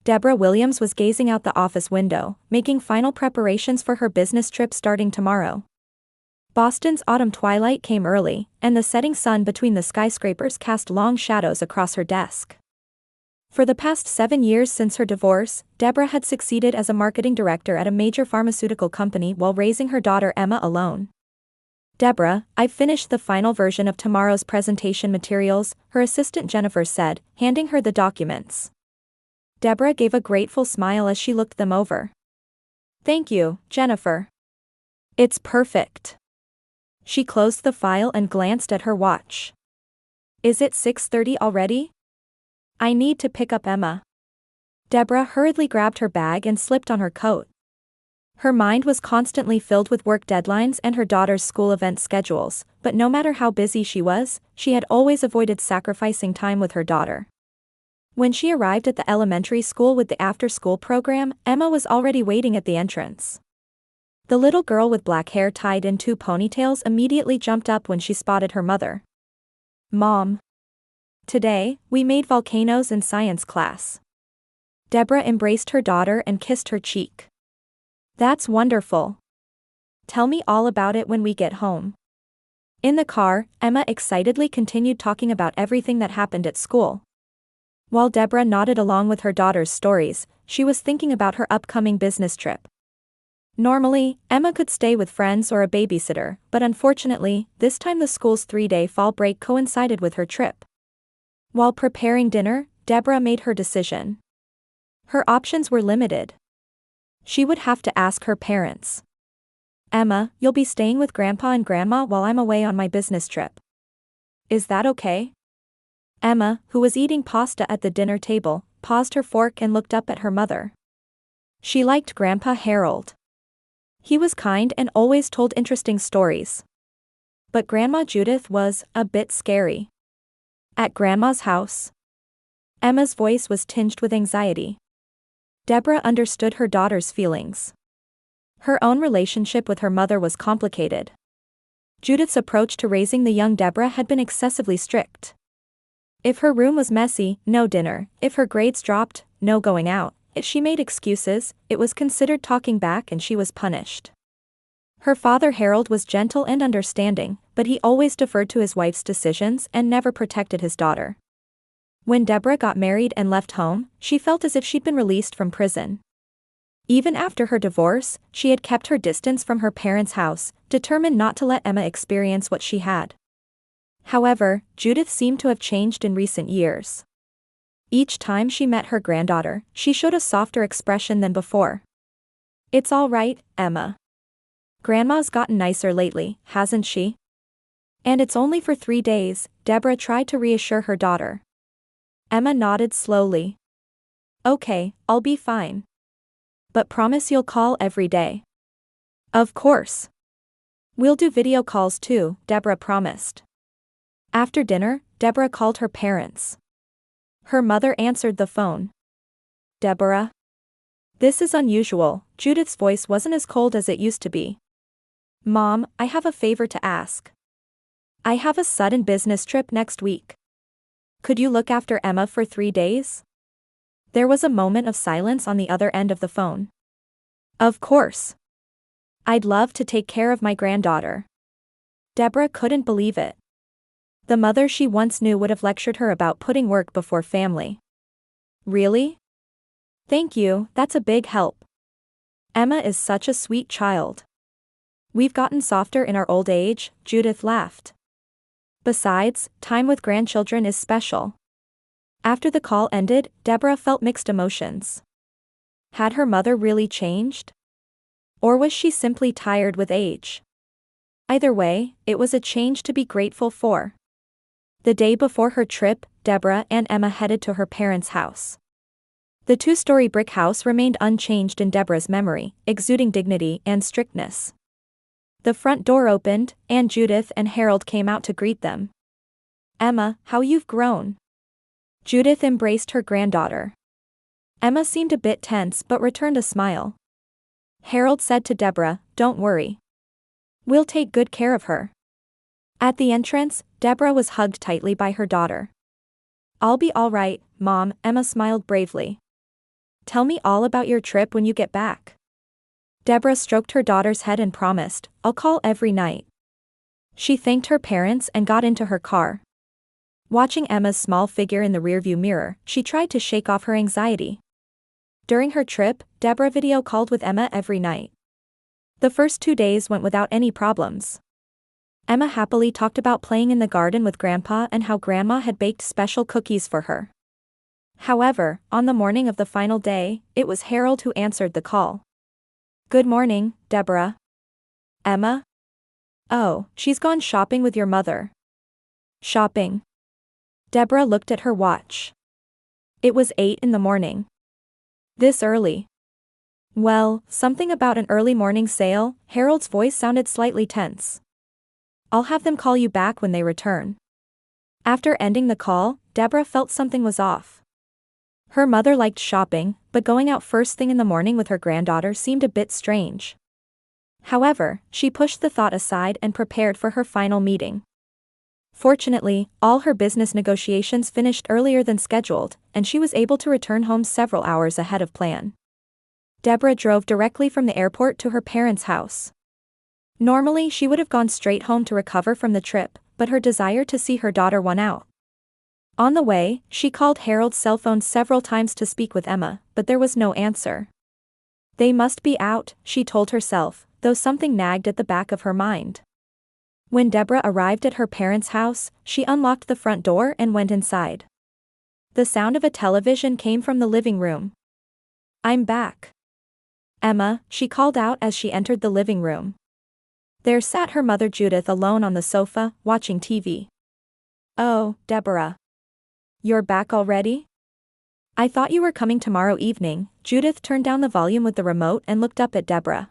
Deborah Williams was gazing out the office window, making final preparations for her business trip starting tomorrow. Boston's autumn twilight came early, and the setting sun between the skyscrapers cast long shadows across her desk. For the past 7 years since her divorce, Deborah had succeeded as a marketing director at a major pharmaceutical company while raising her daughter Emma alone. "Deborah, I've finished the final version of tomorrow's presentation materials," her assistant Jennifer said, handing her the documents. Deborah gave a grateful smile as she looked them over. "Thank you, Jennifer. It's perfect." She closed the file and glanced at her watch. "Is it 6:30 already? I need to pick up Emma." Deborah hurriedly grabbed her bag and slipped on her coat. Her mind was constantly filled with work deadlines and her daughter's school event schedules, but no matter how busy she was, she had always avoided sacrificing time with her daughter. When she arrived at the elementary school with the after-school program, Emma was already waiting at the entrance. The little girl with black hair tied in 2 ponytails immediately jumped up when she spotted her mother. "Mom. Today, we made volcanoes in science class." Deborah embraced her daughter and kissed her cheek. "That's wonderful. Tell me all about it when we get home." In the car, Emma excitedly continued talking about everything that happened at school. While Deborah nodded along with her daughter's stories, she was thinking about her upcoming business trip. Normally, Emma could stay with friends or a babysitter, but unfortunately, this time the school's 3-day fall break coincided with her trip. While preparing dinner, Deborah made her decision. Her options were limited. She would have to ask her parents. "Emma, you'll be staying with Grandpa and Grandma while I'm away on my business trip. Is that okay?" Emma, who was eating pasta at the dinner table, paused her fork and looked up at her mother. She liked Grandpa Harold. He was kind and always told interesting stories. But Grandma Judith was a bit scary. At Grandma's house? Emma's voice was tinged with anxiety. Deborah understood her daughter's feelings. Her own relationship with her mother was complicated. Judith's approach to raising the young Deborah had been excessively strict. If her room was messy, no dinner; if her grades dropped, no going out; if she made excuses, it was considered talking back and she was punished. Her father Harold was gentle and understanding, but he always deferred to his wife's decisions and never protected his daughter. When Deborah got married and left home, she felt as if she'd been released from prison. Even after her divorce, she had kept her distance from her parents' house, determined not to let Emma experience what she had. However, Judith seemed to have changed in recent years. Each time she met her granddaughter, she showed a softer expression than before. "It's all right, Emma. Grandma's gotten nicer lately, hasn't she? And it's only for 3 days, Deborah tried to reassure her daughter. Emma nodded slowly. "Okay, I'll be fine. But promise you'll call every day." "Of course. We'll do video calls too," Deborah promised. After dinner, Deborah called her parents. Her mother answered the phone. "Deborah? This is unusual." Judith's voice wasn't as cold as it used to be. "Mom, I have a favor to ask. I have a sudden business trip next week. Could you look after Emma for 3 days? There was a moment of silence on the other end of the phone. "Of course. I'd love to take care of my granddaughter." Deborah couldn't believe it. The mother she once knew would have lectured her about putting work before family. "Really? Thank you, that's a big help. Emma is such a sweet child. We've gotten softer in our old age," Judith laughed. "Besides, time with grandchildren is special." After the call ended, Deborah felt mixed emotions. Had her mother really changed? Or was she simply tired with age? Either way, it was a change to be grateful for. The day before her trip, Deborah and Emma headed to her parents' house. The 2-story brick house remained unchanged in Deborah's memory, exuding dignity and strictness. The front door opened, and Judith and Harold came out to greet them. "Emma, how you've grown." Judith embraced her granddaughter. Emma seemed a bit tense but returned a smile. Harold said to Deborah, "Don't worry. We'll take good care of her." At the entrance, Deborah was hugged tightly by her daughter. "I'll be all right, Mom," Emma smiled bravely. Tell me all about your trip when you get back. Deborah stroked her daughter's head and promised, I'll call every night. She thanked her parents and got into her car. Watching Emma's small figure in the rearview mirror, she tried to shake off her anxiety. During her trip, Deborah video called with Emma every night. The first 2 days went without any problems. Emma happily talked about playing in the garden with Grandpa and how Grandma had baked special cookies for her. However, on the morning of the final day, it was Harold who answered the call. Good morning, Deborah. Emma? Oh, she's gone shopping with your mother. Shopping? Deborah looked at her watch. It was 8 in the morning. This early? Well, something about an early morning sale. Harold's voice sounded slightly tense. I'll have them call you back when they return. After ending the call, Deborah felt something was off. Her mother liked shopping, but going out first thing in the morning with her granddaughter seemed a bit strange. However, she pushed the thought aside and prepared for her final meeting. Fortunately, all her business negotiations finished earlier than scheduled, and she was able to return home several hours ahead of plan. Deborah drove directly from the airport to her parents' house. Normally she would have gone straight home to recover from the trip, but her desire to see her daughter won out. On the way, she called Harold's cell phone several times to speak with Emma, but there was no answer. They must be out, she told herself, though something nagged at the back of her mind. When Deborah arrived at her parents' house, she unlocked the front door and went inside. The sound of a television came from the living room. I'm back. Emma, she called out as she entered the living room. There sat her mother Judith alone on the sofa, watching TV. Oh, Deborah. You're back already? I thought you were coming tomorrow evening. Judith turned down the volume with the remote and looked up at Deborah.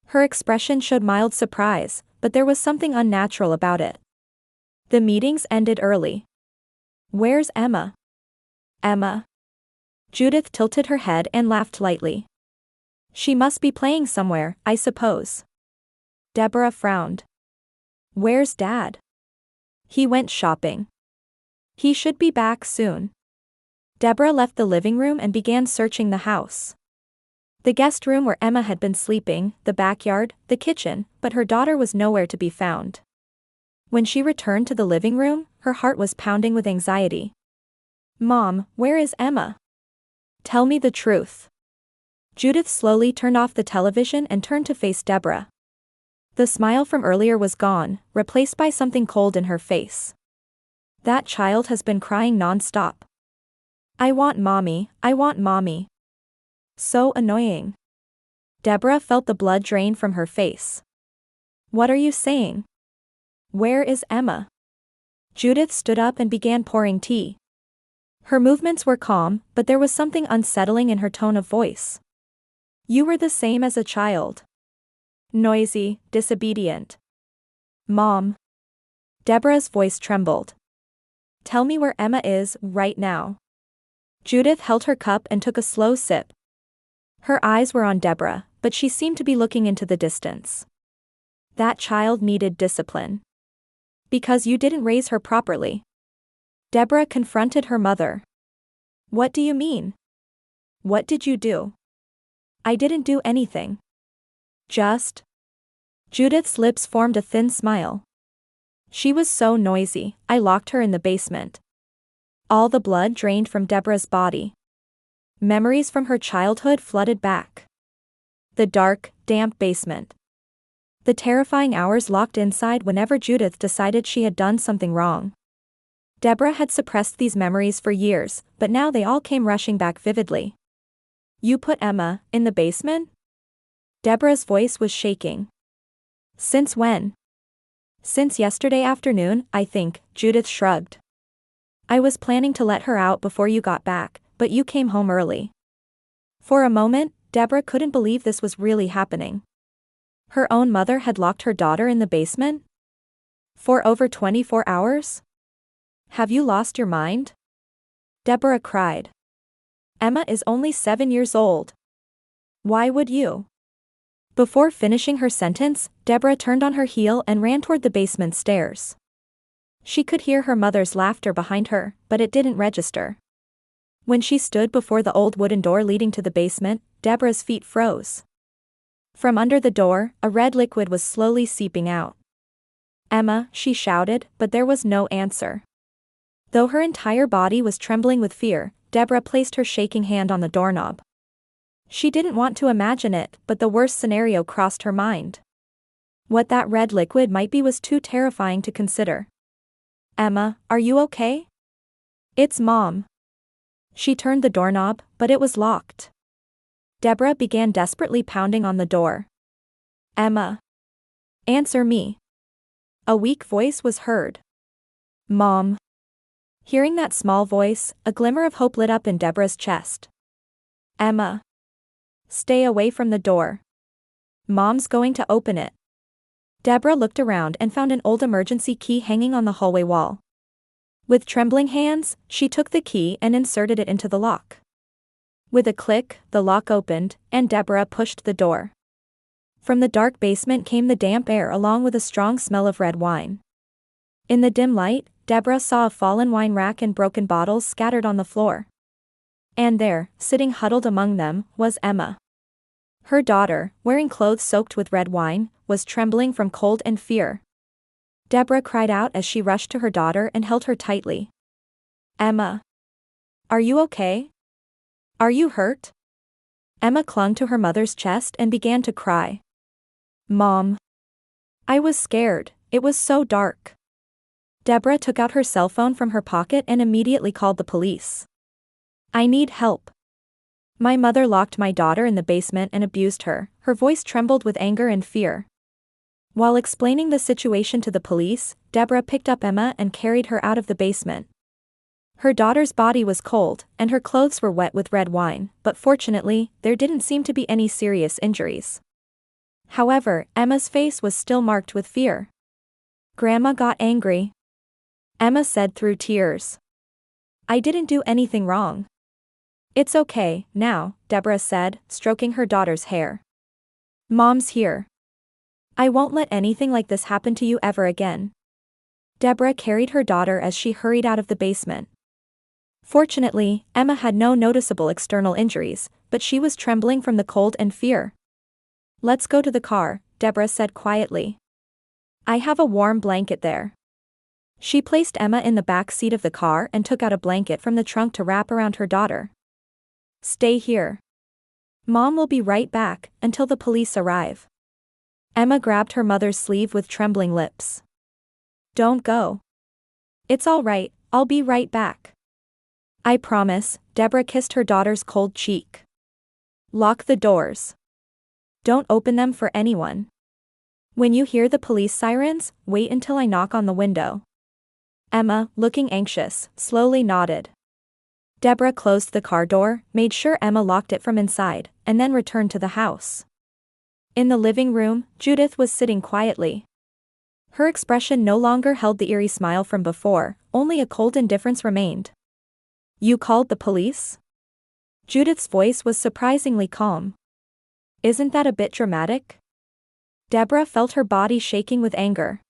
Her expression showed mild surprise, but there was something unnatural about it. The meetings ended early. Where's Emma? Emma? Judith tilted her head and laughed lightly. She must be playing somewhere, I suppose. Deborah frowned. Where's Dad? He went shopping. He should be back soon. Deborah left the living room and began searching the house. The guest room where Emma had been sleeping, the backyard, the kitchen, but her daughter was nowhere to be found. When she returned to the living room, her heart was pounding with anxiety. Mom, where is Emma? Tell me the truth. Judith slowly turned off the television and turned to face Deborah. The smile from earlier was gone, replaced by something cold in her face. That child has been crying non-stop. I want mommy, I want mommy. So annoying. Deborah felt the blood drain from her face. What are you saying? Where is Emma? Judith stood up and began pouring tea. Her movements were calm, but there was something unsettling in her tone of voice. You were the same as a child. Noisy, disobedient. Mom. Deborah's voice trembled. Tell me where Emma is, right now. Judith held her cup and took a slow sip. Her eyes were on Deborah, but she seemed to be looking into the distance. That child needed discipline. Because you didn't raise her properly. Deborah confronted her mother. What do you mean? What did you do? I didn't do anything. Just. Judith's lips formed a thin smile. She was so noisy, I locked her in the basement. All the blood drained from Deborah's body. Memories from her childhood flooded back. The dark, damp basement. The terrifying hours locked inside whenever Judith decided she had done something wrong. Deborah had suppressed these memories for years, but now they all came rushing back vividly. You put Emma in the basement? Deborah's voice was shaking. Since when? Since yesterday afternoon, I think, Judith shrugged. I was planning to let her out before you got back, but you came home early. For a moment, Deborah couldn't believe this was really happening. Her own mother had locked her daughter in the basement? For over 24 hours? Have you lost your mind? Deborah cried. Emma is only 7 years old. Why would you? Before finishing her sentence, Deborah turned on her heel and ran toward the basement stairs. She could hear her mother's laughter behind her, but it didn't register. When she stood before the old wooden door leading to the basement, Deborah's feet froze. From under the door, a red liquid was slowly seeping out. "Emma," she shouted, but there was no answer. Though her entire body was trembling with fear, Deborah placed her shaking hand on the doorknob. She didn't want to imagine it, but the worst scenario crossed her mind. What that red liquid might be was too terrifying to consider. "Emma, are you okay?" "It's Mom." She turned the doorknob, but it was locked. Deborah began desperately pounding on the door. "Emma. Answer me." A weak voice was heard. "Mom." Hearing that small voice, a glimmer of hope lit up in Deborah's chest. "Emma. Stay away from the door. Mom's going to open it." Deborah looked around and found an old emergency key hanging on the hallway wall. With trembling hands, she took the key and inserted it into the lock. With a click, the lock opened, and Deborah pushed the door. From the dark basement came the damp air along with a strong smell of red wine. In the dim light, Deborah saw a fallen wine rack and broken bottles scattered on the floor. And there, sitting huddled among them, was Emma. Her daughter, wearing clothes soaked with red wine, was trembling from cold and fear. Deborah cried out as she rushed to her daughter and held her tightly. "Emma. Are you okay? Are you hurt?" Emma clung to her mother's chest and began to cry. "Mom. I was scared, it was so dark." Deborah took out her cell phone from her pocket and immediately called the police. "I need help. My mother locked my daughter in the basement and abused her." Her voice trembled with anger and fear. While explaining the situation to the police, Deborah picked up Emma and carried her out of the basement. Her daughter's body was cold, and her clothes were wet with red wine, but fortunately, there didn't seem to be any serious injuries. However, Emma's face was still marked with fear. "Grandma got angry," Emma said through tears. "I didn't do anything wrong." "It's okay, now," Deborah said, stroking her daughter's hair. "Mom's here. I won't let anything like this happen to you ever again." Deborah carried her daughter as she hurried out of the basement. Fortunately, Emma had no noticeable external injuries, but she was trembling from the cold and fear. "Let's go to the car," Deborah said quietly. "I have a warm blanket there." She placed Emma in the back seat of the car and took out a blanket from the trunk to wrap around her daughter. "Stay here. Mom will be right back, until the police arrive." Emma grabbed her mother's sleeve with trembling lips. "Don't go. It's all right, I'll be right back." "I promise," Deborah kissed her daughter's cold cheek. "Lock the doors. Don't open them for anyone. When you hear the police sirens, wait until I knock on the window." Emma, looking anxious, slowly nodded. Deborah closed the car door, made sure Emma locked it from inside, and then returned to the house. In the living room, Judith was sitting quietly. Her expression no longer held the eerie smile from before, only a cold indifference remained. "You called the police?" Judith's voice was surprisingly calm. "Isn't that a bit dramatic?" Deborah felt her body shaking with anger.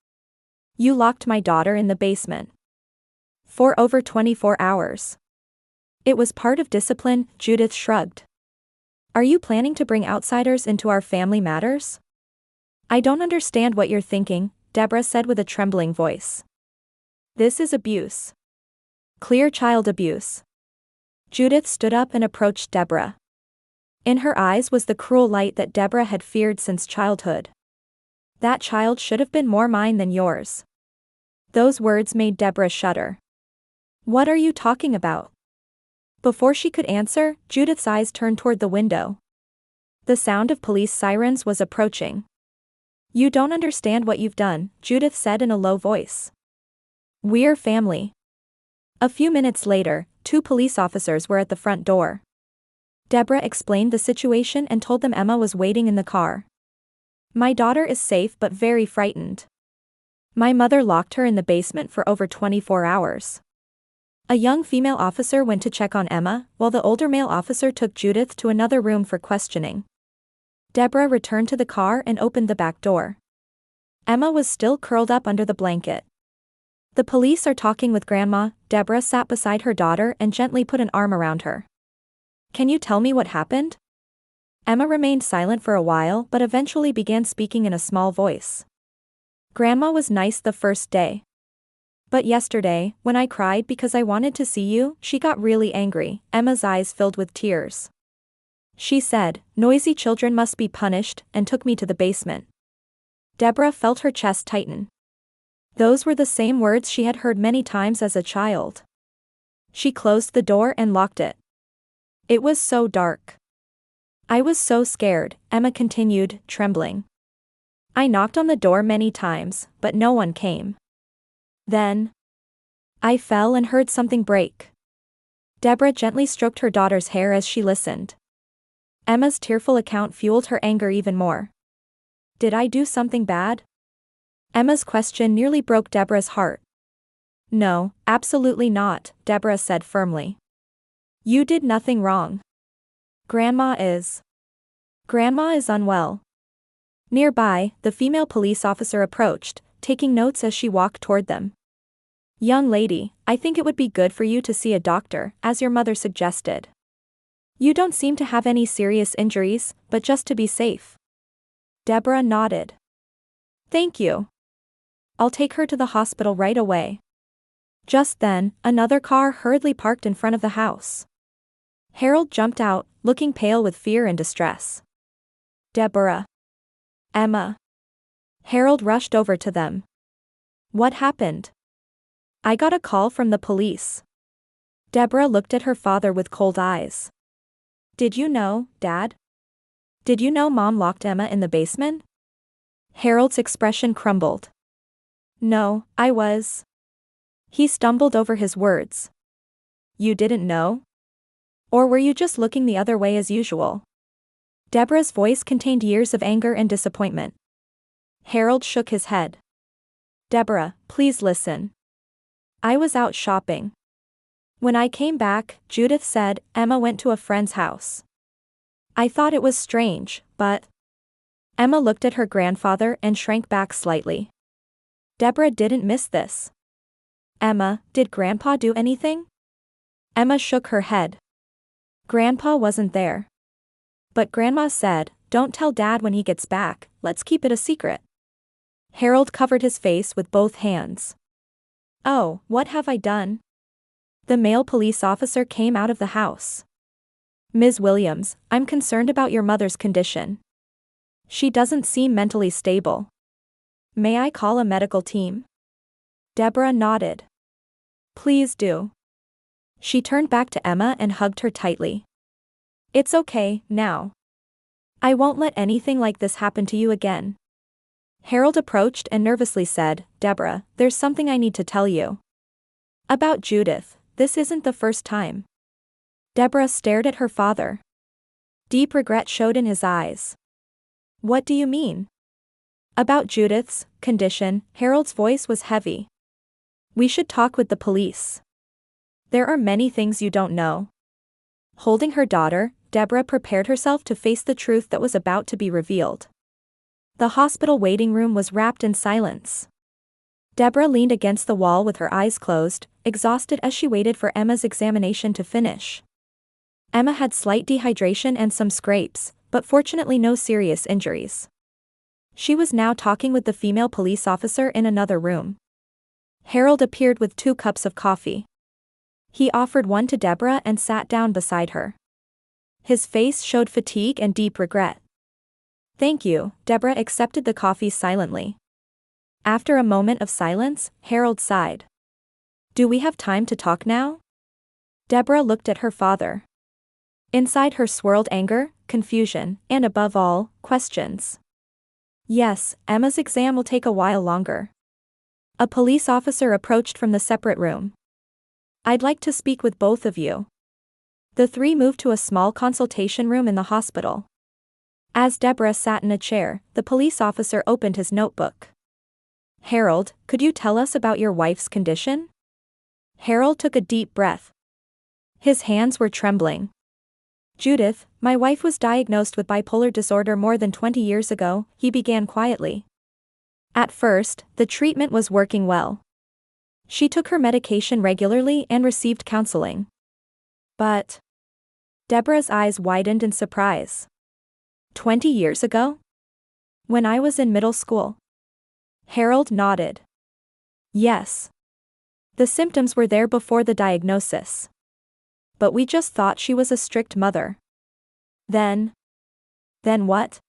"You locked my daughter in the basement. For over 24 hours. It was part of discipline," Judith shrugged. "Are you planning to bring outsiders into our family matters?" "I don't understand what you're thinking," Deborah said with a trembling voice. "This is abuse. Clear child abuse." Judith stood up and approached Deborah. In her eyes was the cruel light that Deborah had feared since childhood. "That child should have been more mine than yours." Those words made Deborah shudder. "What are you talking about?" Before she could answer, Judith's eyes turned toward the window. The sound of police sirens was approaching. "You don't understand what you've done," Judith said in a low voice. "We're family." A few minutes later, 2 police officers were at the front door. Deborah explained the situation and told them Emma was waiting in the car. "My daughter is safe but very frightened. My mother locked her in the basement for over 24 hours. A young female officer went to check on Emma, while the older male officer took Judith to another room for questioning. Deborah returned to the car and opened the back door. Emma was still curled up under the blanket. The police are talking with Grandma. Deborah sat beside her daughter and gently put an arm around her. Can you tell me what happened? Emma remained silent for a while but eventually began speaking in a small voice. Grandma was nice the first day. But yesterday, when I cried because I wanted to see you, she got really angry. Emma's eyes filled with tears. She said, "Noisy children must be punished," and took me to the basement. Deborah felt her chest tighten. Those were the same words she had heard many times as a child. She closed the door and locked it. It was so dark. I was so scared, Emma continued, trembling. I knocked on the door many times, but no one came. Then I fell and heard something break. Deborah gently stroked her daughter's hair as she listened. Emma's tearful account fueled her anger even more. Did I do something bad? Emma's question nearly broke Deborah's heart. No, absolutely not, Deborah said firmly. You did nothing wrong. Grandma is unwell. Nearby, the female police officer approached, taking notes as she walked toward them. Young lady, I think it would be good for you to see a doctor, as your mother suggested. You don't seem to have any serious injuries, but just to be safe. Deborah nodded. Thank you. I'll take her to the hospital right away. Just then, another car hurriedly parked in front of the house. Harold jumped out, looking pale with fear and distress. Deborah. Emma. Harold rushed over to them. What happened? I got a call from the police. Deborah looked at her father with cold eyes. Did you know, Dad? Did you know Mom locked Emma in the basement? Harold's expression crumbled. No, I was. He stumbled over his words. You didn't know? Or were you just looking the other way as usual? Deborah's voice contained years of anger and disappointment. Harold shook his head. Deborah, please listen. I was out shopping. When I came back, Judith said, Emma went to a friend's house. I thought it was strange, but... Emma looked at her grandfather and shrank back slightly. Deborah didn't miss this. Emma, did Grandpa do anything? Emma shook her head. Grandpa wasn't there. But Grandma said, don't tell Dad when he gets back, let's keep it a secret. Harold covered his face with both hands. Oh, what have I done? The male police officer came out of the house. Ms. Williams, I'm concerned about your mother's condition. She doesn't seem mentally stable. May I call a medical team? Deborah nodded. Please do. She turned back to Emma and hugged her tightly. It's okay, now. I won't let anything like this happen to you again. Harold approached and nervously said, Deborah, there's something I need to tell you. About Judith, this isn't the first time. Deborah stared at her father. Deep regret showed in his eyes. What do you mean? About Judith's condition, Harold's voice was heavy. We should talk with the police. There are many things you don't know. Holding her daughter, Deborah prepared herself to face the truth that was about to be revealed. The hospital waiting room was wrapped in silence. Deborah leaned against the wall with her eyes closed, exhausted as she waited for Emma's examination to finish. Emma had slight dehydration and some scrapes, but fortunately no serious injuries. She was now talking with the female police officer in another room. Harold appeared with 2 cups of coffee. He offered one to Deborah and sat down beside her. His face showed fatigue and deep regret. Thank you, Deborah accepted the coffee silently. After a moment of silence, Harold sighed. Do we have time to talk now? Deborah looked at her father. Inside her swirled anger, confusion, and above all, questions. Yes, Emma's exam will take a while longer. A police officer approached from the separate room. I'd like to speak with both of you. The 3 moved to a small consultation room in the hospital. As Deborah sat in a chair, the police officer opened his notebook. Harold, could you tell us about your wife's condition? Harold took a deep breath. His hands were trembling. Judith, my wife was diagnosed with bipolar disorder more than 20 years ago, he began quietly. At first, the treatment was working well. She took her medication regularly and received counseling. But Deborah's eyes widened in surprise. 20 years ago? When I was in middle school. Harold nodded. Yes. The symptoms were there before the diagnosis. But we just thought she was a strict mother. Then what?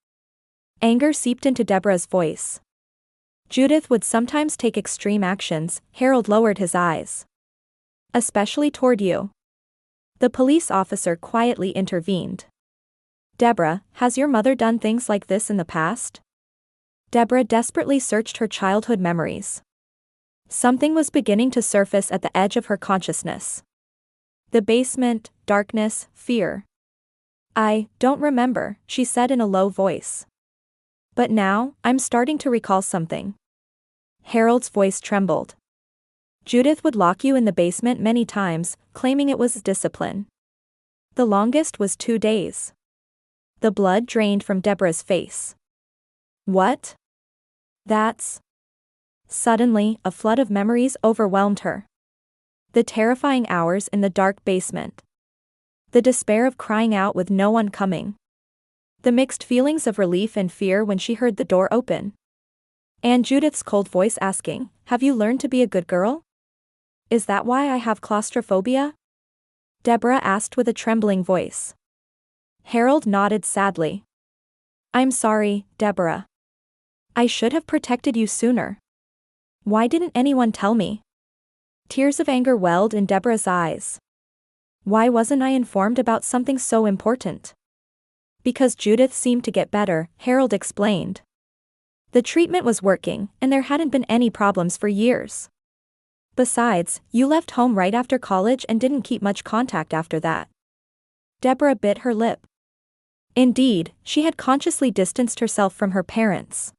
Anger seeped into Deborah's voice. Judith would sometimes take extreme actions. Harold lowered his eyes. Especially toward you. The police officer quietly intervened. Deborah, has your mother done things like this in the past? Deborah desperately searched her childhood memories. Something was beginning to surface at the edge of her consciousness. The basement, darkness, fear. I don't remember, she said in a low voice. But now, I'm starting to recall something. Harold's voice trembled. Judith would lock you in the basement many times, claiming it was discipline. The longest was 2 days. The blood drained from Deborah's face. What? That's... Suddenly, a flood of memories overwhelmed her. The terrifying hours in the dark basement. The despair of crying out with no one coming. The mixed feelings of relief and fear when she heard the door open. And Judith's cold voice asking, "Have you learned to be a good girl? Is that why I have claustrophobia?" Deborah asked with a trembling voice. Harold nodded sadly. I'm sorry, Deborah. I should have protected you sooner. Why didn't anyone tell me? Tears of anger welled in Deborah's eyes. Why wasn't I informed about something so important? Because Judith seemed to get better, Harold explained. The treatment was working, and there hadn't been any problems for years. Besides, you left home right after college and didn't keep much contact after that. Deborah bit her lip. Indeed, she had consciously distanced herself from her parents.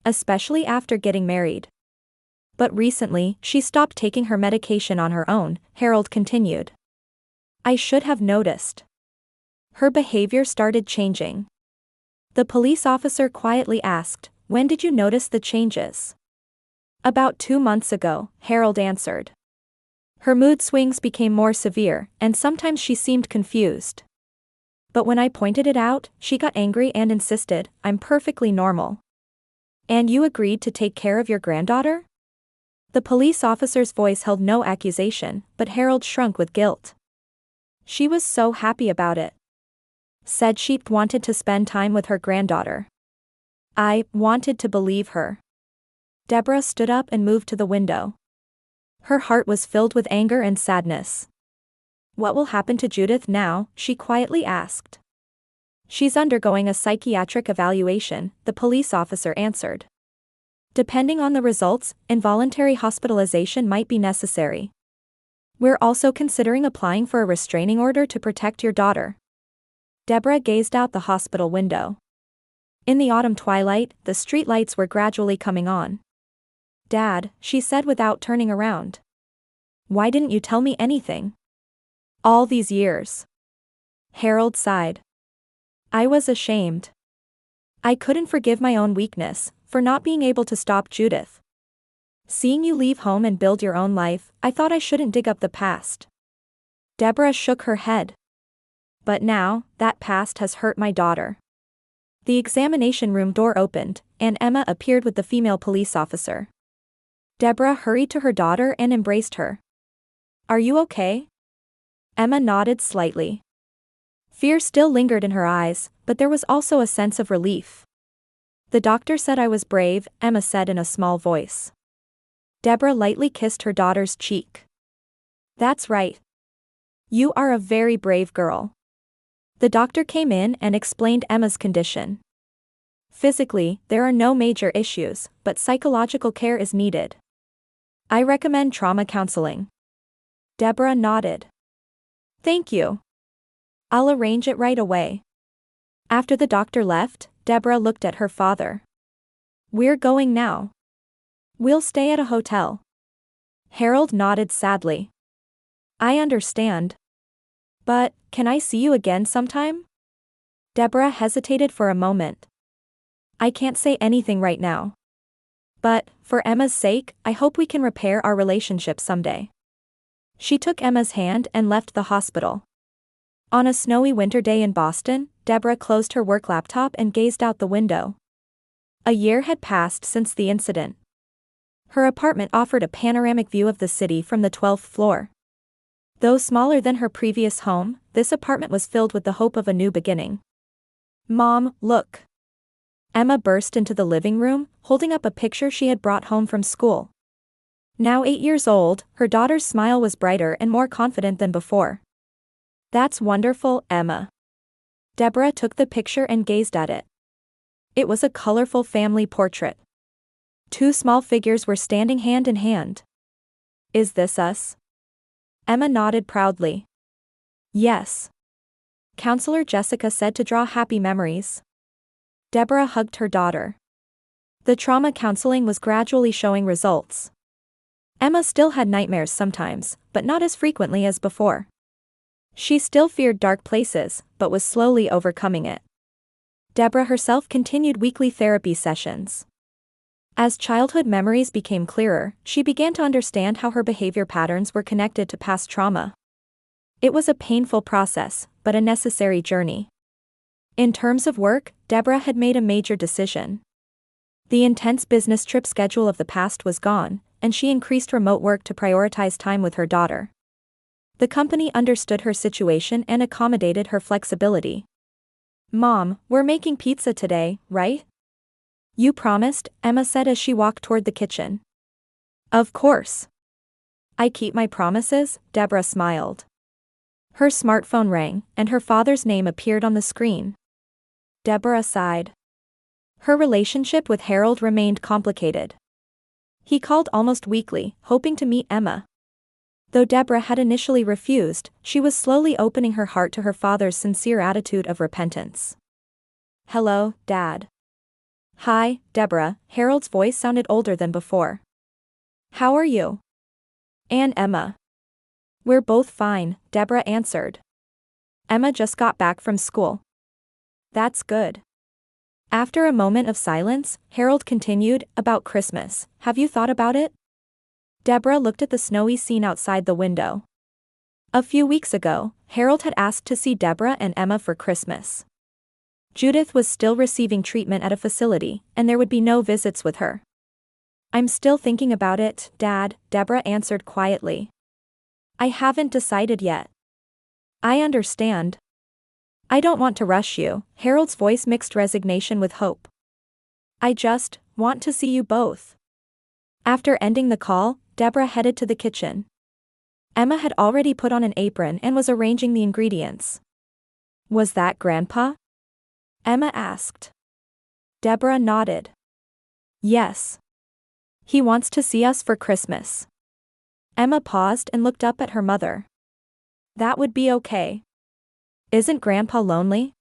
Especially after getting married. But recently, she stopped taking her medication on her own, Harold continued. I should have noticed. Her behavior started changing. The police officer quietly asked, when did you notice the changes? About 2 months ago, Harold answered. Her mood swings became more severe, and sometimes she seemed confused. But when I pointed it out, she got angry and insisted, I'm perfectly normal. And you agreed to take care of your granddaughter? The police officer's voice held no accusation, but Harold shrunk with guilt. She was so happy about it. Said she wanted to spend time with her granddaughter. I wanted to believe her. Deborah stood up and moved to the window. Her heart was filled with anger and sadness. What will happen to Judith now? She quietly asked. She's undergoing a psychiatric evaluation, the police officer answered. Depending on the results, involuntary hospitalization might be necessary. We're also considering applying for a restraining order to protect your daughter. Deborah gazed out the hospital window. In the autumn twilight, the streetlights were gradually coming on. Dad, she said without turning around. Why didn't you tell me anything? All these years. Harold sighed. I was ashamed. I couldn't forgive my own weakness, for not being able to stop Judith. Seeing you leave home and build your own life, I thought I shouldn't dig up the past. Deborah shook her head. But now, that past has hurt my daughter. The examination room door opened, and Emma appeared with the female police officer. Deborah hurried to her daughter and embraced her. Are you okay? Emma nodded slightly. Fear still lingered in her eyes, but there was also a sense of relief. The doctor said I was brave, Emma said in a small voice. Deborah lightly kissed her daughter's cheek. That's right. You are a very brave girl. The doctor came in and explained Emma's condition. Physically, there are no major issues, but psychological care is needed. I recommend trauma counseling. Deborah nodded. Thank you. I'll arrange it right away. After the doctor left, Deborah looked at her father. We're going now. We'll stay at a hotel. Harold nodded sadly. I understand. But, can I see you again sometime? Deborah hesitated for a moment. I can't say anything right now. But, for Emma's sake, I hope we can repair our relationship someday. She took Emma's hand and left the hospital. On a snowy winter day in Boston, Deborah closed her work laptop and gazed out the window. A year had passed since the incident. Her apartment offered a panoramic view of the city from the 12th floor. Though smaller than her previous home, this apartment was filled with the hope of a new beginning. "Mom, look." Emma burst into the living room, holding up a picture she had brought home from school. Now 8 years old, her daughter's smile was brighter and more confident than before. "That's wonderful, Emma." Deborah took the picture and gazed at it. It was a colorful family portrait. 2 small figures were standing hand in hand. "Is this us?" Emma nodded proudly. "Yes." Counselor Jessica said to draw happy memories. Deborah hugged her daughter. The trauma counseling was gradually showing results. Emma still had nightmares sometimes, but not as frequently as before. She still feared dark places, but was slowly overcoming it. Deborah herself continued weekly therapy sessions. As childhood memories became clearer, she began to understand how her behavior patterns were connected to past trauma. It was a painful process, but a necessary journey. In terms of work, Deborah had made a major decision. The intense business trip schedule of the past was gone, and she increased remote work to prioritize time with her daughter. The company understood her situation and accommodated her flexibility. "Mom, we're making pizza today, right?" "You promised," Emma said as she walked toward the kitchen. "Of course. I keep my promises," Deborah smiled. Her smartphone rang, and her father's name appeared on the screen. Deborah sighed. Her relationship with Harold remained complicated. He called almost weekly, hoping to meet Emma. Though Deborah had initially refused, she was slowly opening her heart to her father's sincere attitude of repentance. "Hello, Dad." "Hi, Deborah," Harold's voice sounded older than before. "How are you?" "And Emma?" "We're both fine," Deborah answered. "Emma just got back from school." "That's good." After a moment of silence, Harold continued, "About Christmas, have you thought about it?" Deborah looked at the snowy scene outside the window. A few weeks ago, Harold had asked to see Deborah and Emma for Christmas. Judith was still receiving treatment at a facility, and there would be no visits with her. "I'm still thinking about it, Dad," Deborah answered quietly. "I haven't decided yet." "I understand. I don't want to rush you," Harold's voice mixed resignation with hope. "I just want to see you both." After ending the call, Deborah headed to the kitchen. Emma had already put on an apron and was arranging the ingredients. "Was that Grandpa?" Emma asked. Deborah nodded. "Yes. He wants to see us for Christmas." Emma paused and looked up at her mother. "That would be okay. Isn't Grandpa lonely?"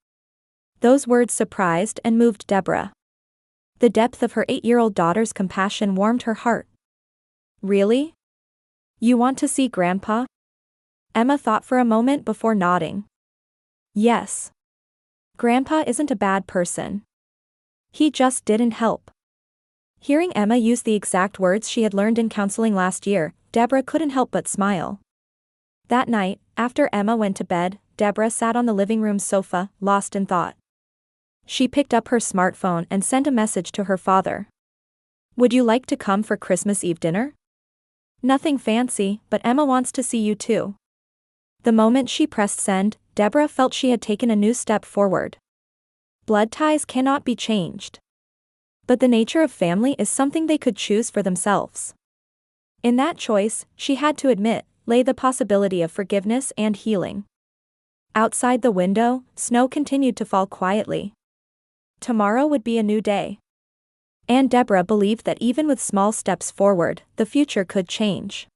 Those words surprised and moved Deborah. The depth of her 8-year-old daughter's compassion warmed her heart. "Really? You want to see Grandpa?" Emma thought for a moment before nodding. "Yes. Grandpa isn't a bad person. He just didn't help." Hearing Emma use the exact words she had learned in counseling last year, Deborah couldn't help but smile. That night, after Emma went to bed, Deborah sat on the living room sofa, lost in thought. She picked up her smartphone and sent a message to her father. "Would you like to come for Christmas Eve dinner? Nothing fancy, but Emma wants to see you too." The moment she pressed send, Deborah felt she had taken a new step forward. Blood ties cannot be changed. But the nature of family is something they could choose for themselves. In that choice, she had to admit, lay the possibility of forgiveness and healing. Outside the window, snow continued to fall quietly. Tomorrow would be a new day. And Deborah believed that even with small steps forward, the future could change.